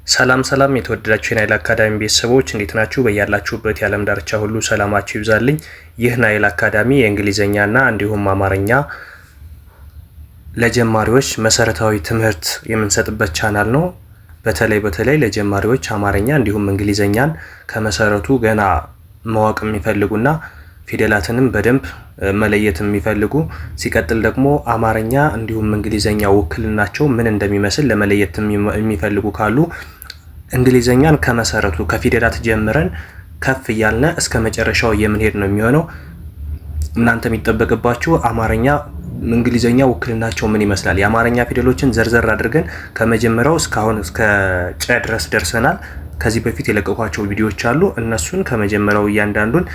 ሰላም ሰላም የተወደዳችሁ የናይል አካዳሚ ቤተሰቦች እንዴት ናችሁ? በያላችሁበት የዓለም ዳርቻ ሁሉ ሰላማችሁ ይብዛልኝ። ይህ ናይል አካዳሚ የእንግሊዘኛና እንዲሁም አማርኛ ለጀማሪዎች መሰረታዊ ትምህርት የምንሰጥበት ቻናል ነው። በተለይ ለጀማሪዎች አማርኛ እንዲሁም እንግሊዘኛን ከመሰረቱ ገና ማወቅ የሚፈልጉና ፊደላትንም በደንብ መለየት የሚፈልጉ ሲቀጥል ደግሞ አማርኛ እንዲሁም እንግሊዘኛ ውክልናቸው ምን እንደሚመስል ለመለየት የሚፈልጉ ካሉ እንግሊዘኛን ከመሰረቱ ከፊደላት ጀምረን ከፍ እያልን እስከ መጨረሻው የምንሄድ ነው የሚሆነው። እናንተ የሚጠበቅባችሁ አማርኛ እንግሊዘኛ ውክልናቸው ምን ይመስላል፣ የአማርኛ ፊደሎችን ዘርዘር አድርገን ከመጀመሪያው እስካሁን እስከ ጨ ድረስ ደርሰናል። ከዚህ በፊት የለቀኳቸው ቪዲዮዎች አሉ። እነሱን ከመጀመሪያው እያንዳንዱን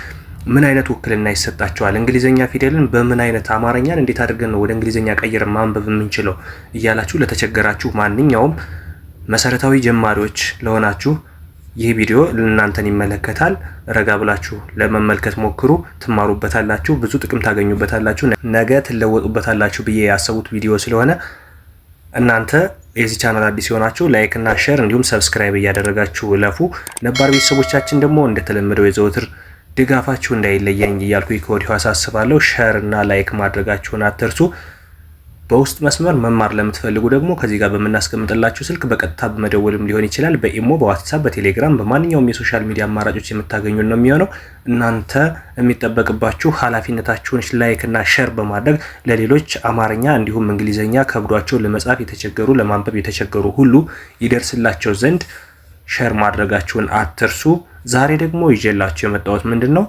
ምን አይነት ውክልና ይሰጣቸዋል፣ እንግሊዘኛ ፊደልን በምን አይነት አማርኛን እንዴት አድርገን ነው ወደ እንግሊዘኛ ቀይረን ማንበብ የምንችለው እያላችሁ ለተቸገራችሁ ማንኛውም መሰረታዊ ጀማሪዎች ለሆናችሁ ይህ ቪዲዮ ለእናንተን ይመለከታል። ረጋ ብላችሁ ለመመልከት ሞክሩ፣ ትማሩበታላችሁ፣ ብዙ ጥቅም ታገኙበታላችሁ፣ ነገ ትለወጡበታላችሁ ብዬ ያሰቡት ቪዲዮ ስለሆነ እናንተ የዚህ ቻናል አዲስ የሆናችሁ ላይክ እና ሼር እንዲሁም ሰብስክራይብ እያደረጋችሁ ለፉ። ነባር ቤተሰቦቻችን ደግሞ እንደተለመደው የዘወትር ድጋፋችሁ እንዳይለየኝ እያልኩ ከወዲሁ አሳስባለሁ። ሼር እና ላይክ ማድረጋችሁን አትርሱ። በውስጥ መስመር መማር ለምትፈልጉ ደግሞ ከዚህ ጋር በምናስቀምጥላችሁ ስልክ በቀጥታ በመደወልም ሊሆን ይችላል። በኢሞ፣ በዋትስአፕ፣ በቴሌግራም በማንኛውም የሶሻል ሚዲያ አማራጮች የምታገኙ ነው የሚሆነው። እናንተ የሚጠበቅባችሁ ኃላፊነታችሁን ላይክ እና ሼር በማድረግ ለሌሎች አማርኛ እንዲሁም እንግሊዘኛ ከብዷቸው ለመጻፍ የተቸገሩ ለማንበብ የተቸገሩ ሁሉ ይደርስላቸው ዘንድ ሼር ማድረጋችሁን አትርሱ። ዛሬ ደግሞ ይዤላችሁ የመጣሁት ምንድነው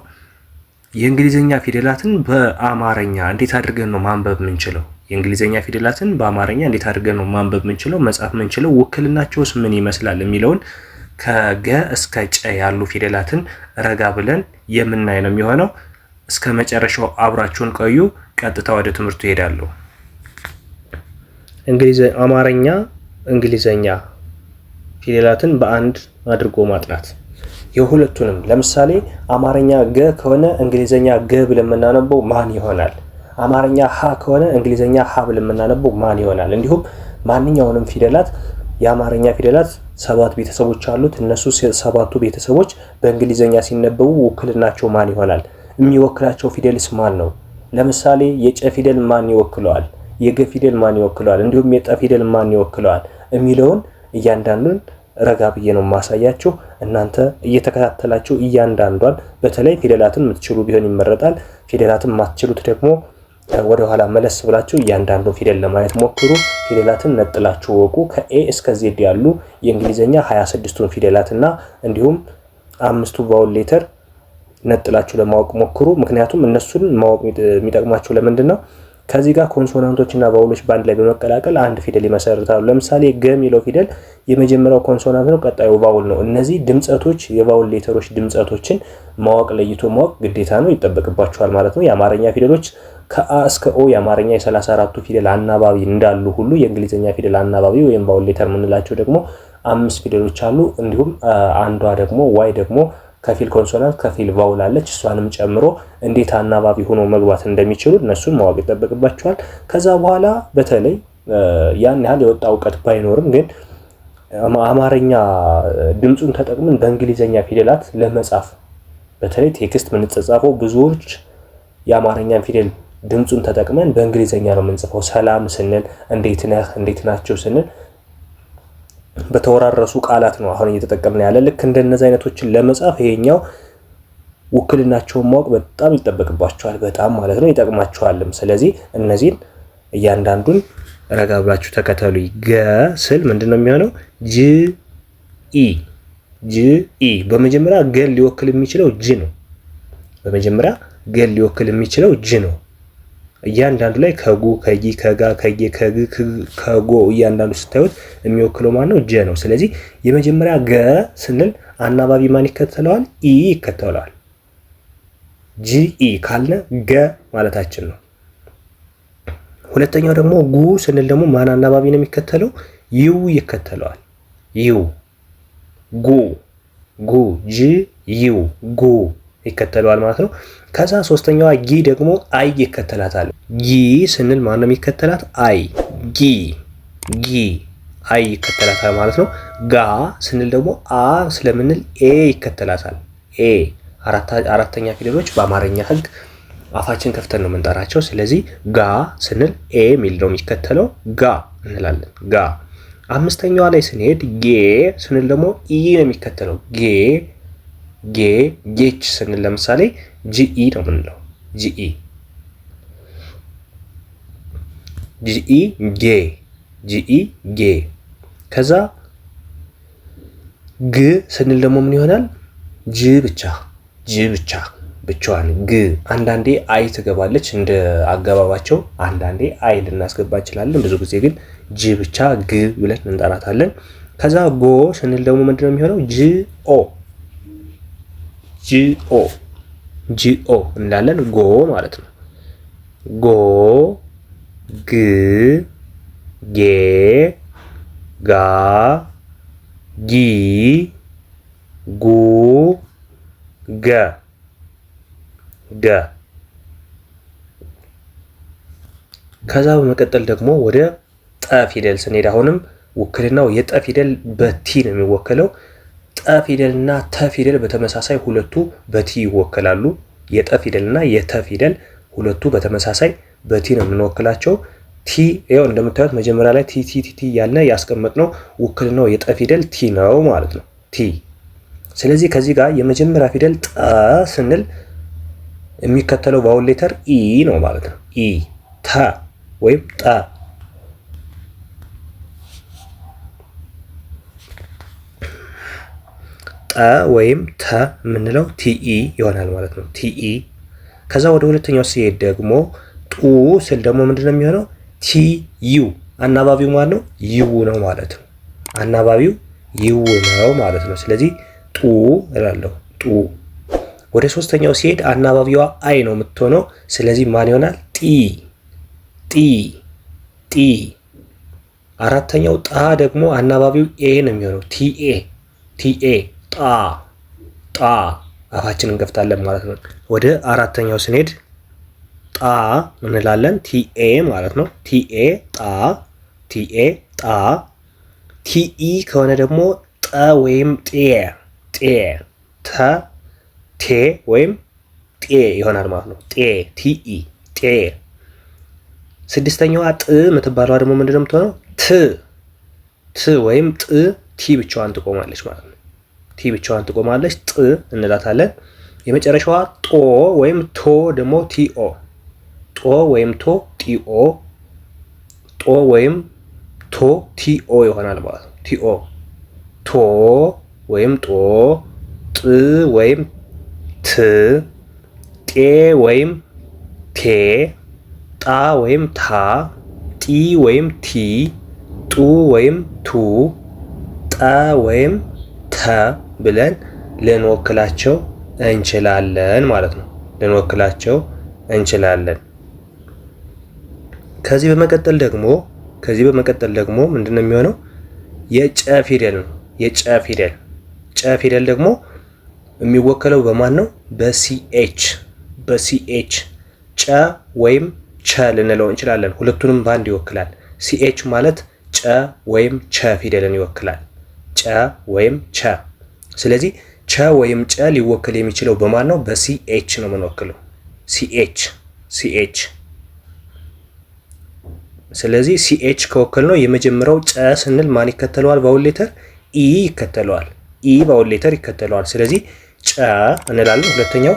የእንግሊዘኛ ፊደላትን በአማርኛ እንዴት አድርገን ነው ማንበብ የምንችለው፣ የእንግሊዘኛ ፊደላትን በአማርኛ እንዴት አድርገን ነው ማንበብ የምንችለው፣ መጻፍ የምንችለው፣ ውክልናቸውስ ምን ይመስላል የሚለውን ከገ እስከ ጨ ያሉ ፊደላትን ረጋ ብለን የምናይ ነው የሚሆነው። እስከ መጨረሻው አብራችሁን ቆዩ። ቀጥታ ወደ ትምህርቱ እሄዳለሁ። አማርኛ እንግሊዘኛ ፊደላትን በአንድ አድርጎ ማጥናት የሁለቱንም። ለምሳሌ አማርኛ ገ ከሆነ እንግሊዘኛ ገ ብለን የምናነበው ማን ይሆናል? አማርኛ ሀ ከሆነ እንግሊዘኛ ሀ ብለን የምናነበው ማን ይሆናል? እንዲሁም ማንኛውንም ፊደላት የአማርኛ ፊደላት 7 ቤተሰቦች አሉት። እነሱ 7ቱ ቤተሰቦች በእንግሊዘኛ ሲነበቡ ውክልናቸው ማን ይሆናል? የሚወክላቸው ፊደልስ ማን ነው? ለምሳሌ የጨ ፊደል ማን ይወክለዋል? የገ ፊደል ማን ይወክለዋል? እንዲሁም የጠ ፊደል ማን ይወክለዋል የሚለውን እያንዳንዱን ረጋ ብዬ ነው ማሳያችሁ። እናንተ እየተከታተላችሁ እያንዳንዷን በተለይ ፊደላትን የምትችሉ ቢሆን ይመረጣል። ፊደላትን ማትችሉት ደግሞ ወደ ኋላ መለስ ብላችሁ እያንዳንዱን ፊደል ለማየት ሞክሩ። ፊደላትን ነጥላችሁ ወቁ። ከኤ እስከ ዜድ ያሉ የእንግሊዘኛ 26ቱን ፊደላትና እንዲሁም 5ቱ ቫውል ሌተር ነጥላችሁ ለማወቅ ሞክሩ። ምክንያቱም እነሱን ማወቅ የሚጠቅማችሁ ለምንድን ነው? ከዚህ ጋር ኮንሶናንቶች እና ቫውሎች ባንድ ላይ በመቀላቀል አንድ ፊደል ይመሰርታሉ። ለምሳሌ ገ የሚለው ፊደል የመጀመሪያው ኮንሶናንት ነው፣ ቀጣዩ ቫውል ነው። እነዚህ ድምጸቶች የቫውል ሌተሮች ድምጸቶችን ማወቅ ለይቶ ማወቅ ግዴታ ነው፣ ይጠበቅባቸዋል ማለት ነው። የአማርኛ ፊደሎች ከአ እስከ ኦ የአማርኛ የ34ቱ ፊደል አናባቢ እንዳሉ ሁሉ የእንግሊዘኛ ፊደል አናባቢ ወይም ቫውል ሌተር የምንላቸው ደግሞ 5 ፊደሎች አሉ። እንዲሁም አንዷ ደግሞ ዋይ ደግሞ ከፊል ኮንሶናንት ከፊል ቫውል አለች። እሷንም ጨምሮ እንዴት አናባቢ ሆኖ መግባት እንደሚችሉ እነሱን ማወቅ ይጠበቅባቸዋል። ከዛ በኋላ በተለይ ያን ያህል የወጣ እውቀት ባይኖርም ግን አማርኛ ድምጹን ተጠቅመን በእንግሊዘኛ ፊደላት ለመጻፍ በተለይ ቴክስት የምንጻጻፈው ብዙዎች የአማርኛን ፊደል ድምጹን ተጠቅመን በእንግሊዘኛ ነው የምንጽፈው። ሰላም ስንል፣ እንዴት ነህ፣ እንዴት ናቸው ስንል በተወራረሱ ቃላት ነው አሁን እየተጠቀምን ያለ። ልክ እንደነዚህ አይነቶችን ለመጻፍ ይሄኛው ውክልናቸውን ማወቅ በጣም ይጠበቅባቸዋል፣ በጣም ማለት ነው፣ ይጠቅማቸዋልም። ስለዚህ እነዚህን እያንዳንዱን ረጋ ብላችሁ ተከተሉ። ገ ስል ምንድነው የሚሆነው? ጂ ኢ በመጀመሪያ ገን ሊወክል የሚችለው ጂ ነው። በመጀመሪያ ገን ሊወክል የሚችለው ጂ ነው። እያንዳንዱ ላይ ከጉ ከጊ ከጋ ከጌ ከግ ከጎ እያንዳንዱ ስታዩት የሚወክለው ማን ነው? ጀ ነው። ስለዚህ የመጀመሪያ ገ ስንል አናባቢ ማን ይከተለዋል? ኢ ይከተለዋል። ጂ ኢ ካልነ ገ ማለታችን ነው። ሁለተኛው ደግሞ ጉ ስንል ደግሞ ማን አናባቢ ነው የሚከተለው? ዩ ይከተለዋል። ዩ ጉ ጂ ዩ ጉ ይከተለዋል ማለት ነው። ከዛ ሶስተኛዋ ጊ ደግሞ አይ ይከተላታል። ጊ ስንል ማን ነው የሚከተላት? አይ። ጊ አይ ይከተላታል ማለት ነው። ጋ ስንል ደግሞ አ ስለምንል ኤ ይከተላታል። ኤ አራተኛ ፊደሎች በአማርኛ ሕግ አፋችን ከፍተን ነው የምንጠራቸው። ስለዚህ ጋ ስንል ኤ ሚል ነው የሚከተለው፣ ጋ እንላለን። ጋ። አምስተኛዋ ላይ ስንሄድ ጌ ስንል ደግሞ ኢ ነው የሚከተለው። ጌች ስንል ለምሳሌ ጂኢ ነው የምንለው። ጂኢ ጌ። ከዛ ግ ስንል ደግሞ ምን ይሆናል? ጅ ብቻ ብቻዋን ግ። አንዳንዴ አይ ትገባለች እንደ አገባባቸው፣ አንዳንዴ አይ ልናስገባ እንችላለን። ብዙ ጊዜ ግን ጅ ብቻ ግ ብለን እንጠራታለን። ከዛ ጎ ስንል ደግሞ ምንድነው የሚሆነው? ጂኦ እንላለን። ጎ ማለት ነው። ጎ ግ ጌ ጋ ጊ ጉ ገ ከዛ በመቀጠል ደግሞ ወደ ጠ ፊደል ስንሄድ አሁንም ውክልናው የጠ ፊደል በቲ ነው የሚወከለው። ጠ ፊደል እና ተ ፊደል በተመሳሳይ ሁለቱ በቲ ይወከላሉ። የጠ ፊደል እና የተ ፊደል ሁለቱ በተመሳሳይ በቲ ነው የምንወክላቸው። ቲ ይኸው እንደምታዩት መጀመሪያ ላይ ቲ ያለ ያስቀመጥነው ውክልናው የጠ ፊደል ቲ ነው ማለት ነው። ቲ። ስለዚህ ከዚህ ጋር የመጀመሪያ ፊደል ጠ ስንል የሚከተለው ቫውል ሌተር ኢ ነው ማለት ነው። ኢ ተ ወይም ጠ። ጠ ወይም ተ የምንለው ቲኢ ይሆናል ማለት ነው። ቲኢ። ከዛ ወደ ሁለተኛው ሲሄድ ደግሞ ጡ ስል ደግሞ ምንድነው የሚሆነው? ቲዩ። አናባቢው ማለት ነው ይው ነው ማለት ነው። አናባቢው ይው ነው ማለት ነው። ስለዚህ ጡ እላለሁ። ጡ። ወደ ሶስተኛው ሲሄድ አናባቢዋ አይ ነው የምትሆነው። ስለዚህ ማን ይሆናል? ጢ። አራተኛው ጣ ደግሞ አናባቢው ኤ ነው የሚሆነው። ቲኤ ጣ። አፋችንን እንከፍታለን ማለት ነው። ወደ አራተኛው ስንሄድ ጣ እንላለን። ቲኤ ማለት ነው። ቲኤ ጣ። ቲኢ ከሆነ ደግሞ ጠ ወይም ጤ ቴ ወይም ጤ ይሆናል ማለት ነው። ቲኢ ጤ። ስድስተኛዋ ጥ የምትባለዋ ደግሞ ምንድነው የምትሆነው? ት ወይም ጥ። ቲ ብቻዋን ትቆማለች ማለት ነው። ቲ ብቻዋን ትቆማለች። ጥ እንላታለን። የመጨረሻዋ ጦ ወይም ቶ ደግሞ ቲኦ። ጦ ወይም ቶ ቲኦ። ጦ ወይም ቶ ቲኦ ይሆናል ማለት ነው። ቲኦ። ቶ ወይም ጦ። ጥ ወይም ት። ጤ ወይም ቴ። ጣ ወይም ታ። ጢ ወይም ቲ። ጡ ወይም ቱ። ጠ ወይም ተ ብለን ልንወክላቸው እንችላለን ማለት ነው። ልንወክላቸው እንችላለን። ከዚህ በመቀጠል ደግሞ ምንድነው የሚሆነው? የጨ ፊደል ነው። የጨ ፊደል ደግሞ የሚወከለው በማን ነው? በሲኤች ጨ ወይም ቸ ልንለው እንችላለን። ሁለቱንም በአንድ ይወክላል። ሲኤች ማለት ጨ ወይም ቸ ፊደልን ይወክላል። ጨ ወይም ቸ። ስለዚህ ቸ ወይም ጨ ሊወክል የሚችለው በማን ነው? በሲኤች ነው የምንወክለው። ሲኤች። ስለዚህ ሲኤች ከወከል ነው የመጀመሪያው ጨ ስንል ማን ይከተለዋል? ቫውል ሌተር ኢ ይከተለዋል። ኢ ቫውል ሌተር ይከተለዋል። ስለዚህ ጨ እንላለን። ሁለተኛው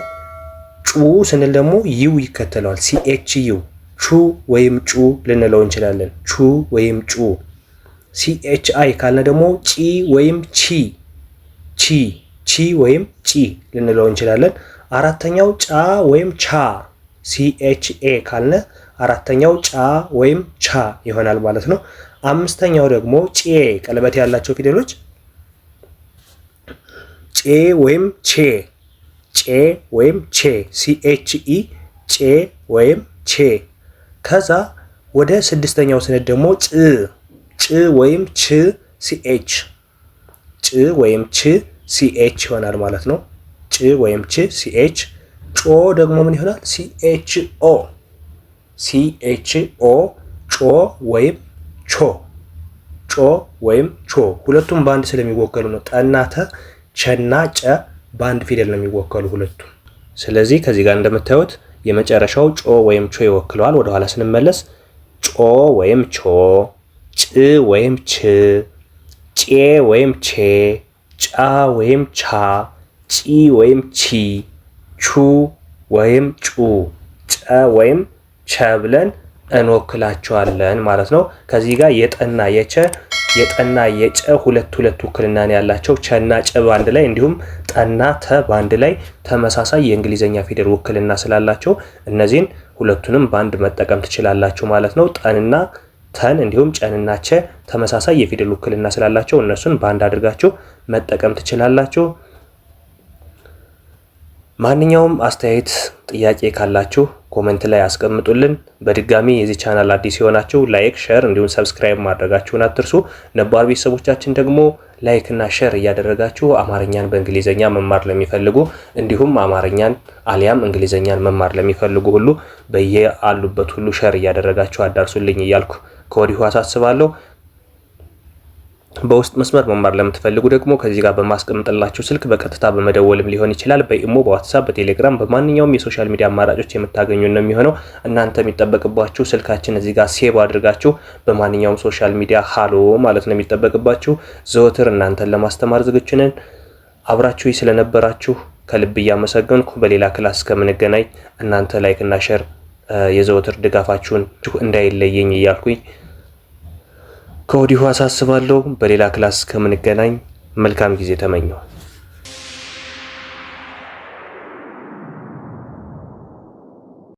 ጩ ስንል ደግሞ ዩ ይከተለዋል። ሲኤች ዩ። ቹ ወይም ጩ ልንለው እንችላለን። ቹ ወይም ጩ። ሲኤች አይ ካልነ ደግሞ ጪ ወይም ቺ ወይም ጪ ልንለው እንችላለን። አራተኛው ጫ ወይም ቻ። ሲኤች ኤ ካልነ አራተኛው ጫ ወይም ቻ ይሆናል ማለት ነው። አምስተኛው ደግሞ ጬ ቀለበት ያላቸው ፊደሎች ጬ ወይም ቼ። ሲኤች ኢ ጬ ወይም ቼ። ከዛ ወደ ስድስተኛው ስንሄድ ደግሞ ጭ ወይም ች ሲኤች ይሆናል ማለት ነው። ጭ ወይም ች ሲኤች። ጮ ደግሞ ምን ይሆናል? ሲኤችኦ ሲኤችኦ ጮ ወይም ቾ ጮ ወይም ቾ። ሁለቱም በአንድ ስለሚወከሉ ነው። ጠና ተ ቸና ጨ በአንድ ፊደል ነው የሚወከሉ ሁለቱም። ስለዚህ ከዚህ ጋር እንደምታዩት የመጨረሻው ጮ ወይም ቾ ይወክለዋል። ወደኋላ ስንመለስ ጮ ወይም ቾ፣ ጭ ወይም ች፣ ጬ ወይም ቼ፣ ጫ ወይም ቻ፣ ጪ ወይም ቺ፣ ቹ ወይም ጩ፣ ጨ ወይም ቸ ብለን እንወክላቸዋለን ማለት ነው። ከዚህ ጋር የጠና የቸ የጠና የጨ ሁለት ውክልና ነው ያላቸው። ቸና ጨ በአንድ ላይ እንዲሁም ጠና ተ በአንድ ላይ ተመሳሳይ የእንግሊዘኛ ፊደል ውክልና ስላላቸው እነዚህን ሁለቱንም በአንድ መጠቀም ትችላላችሁ ማለት ነው። ጠንና ተን እንዲሁም ጨንና ቸ ተመሳሳይ የፊደል ውክልና ስላላቸው እነሱን በአንድ አድርጋችሁ መጠቀም ትችላላችሁ። ማንኛውም አስተያየት ጥያቄ ካላችሁ ኮሜንት ላይ አስቀምጡልን። በድጋሚ የዚህ ቻናል አዲስ የሆናችሁ ላይክ፣ ሼር እንዲሁም ሰብስክራይብ ማድረጋችሁን አትርሱ። ነባር ቤተሰቦቻችን ደግሞ ላይክ እና ሼር እያደረጋችሁ አማርኛን በእንግሊዘኛ መማር ለሚፈልጉ እንዲሁም አማርኛን አሊያም እንግሊዘኛን መማር ለሚፈልጉ ሁሉ በየአሉበት ሁሉ ሼር እያደረጋችሁ አዳርሱልኝ እያልኩ ከወዲሁ አሳስባለሁ። በውስጥ መስመር መማር ለምትፈልጉ ደግሞ ከዚህ ጋር በማስቀምጥላችሁ ስልክ በቀጥታ በመደወልም ሊሆን ይችላል። በኢሞ፣ በዋትሳፕ፣ በቴሌግራም በማንኛውም የሶሻል ሚዲያ አማራጮች የምታገኙ ነው የሚሆነው። እናንተ የሚጠበቅባችሁ ስልካችን እዚህ ጋር ሴቭ አድርጋችሁ በማንኛውም ሶሻል ሚዲያ ሃሎ ማለት ነው የሚጠበቅባችሁ። ዘወትር እናንተን ለማስተማር ዝግጁ ነን። አብራችሁ ስለነበራችሁ ከልብ እያመሰገንኩ በሌላ ክላስ እስከምንገናኝ እናንተ ላይክ እና ሼር የዘወትር ድጋፋችሁን እንዳይለየኝ እያልኩኝ ከወዲሁ አሳስባለሁ። በሌላ ክላስ እስከምንገናኝ መልካም ጊዜ ተመኘው።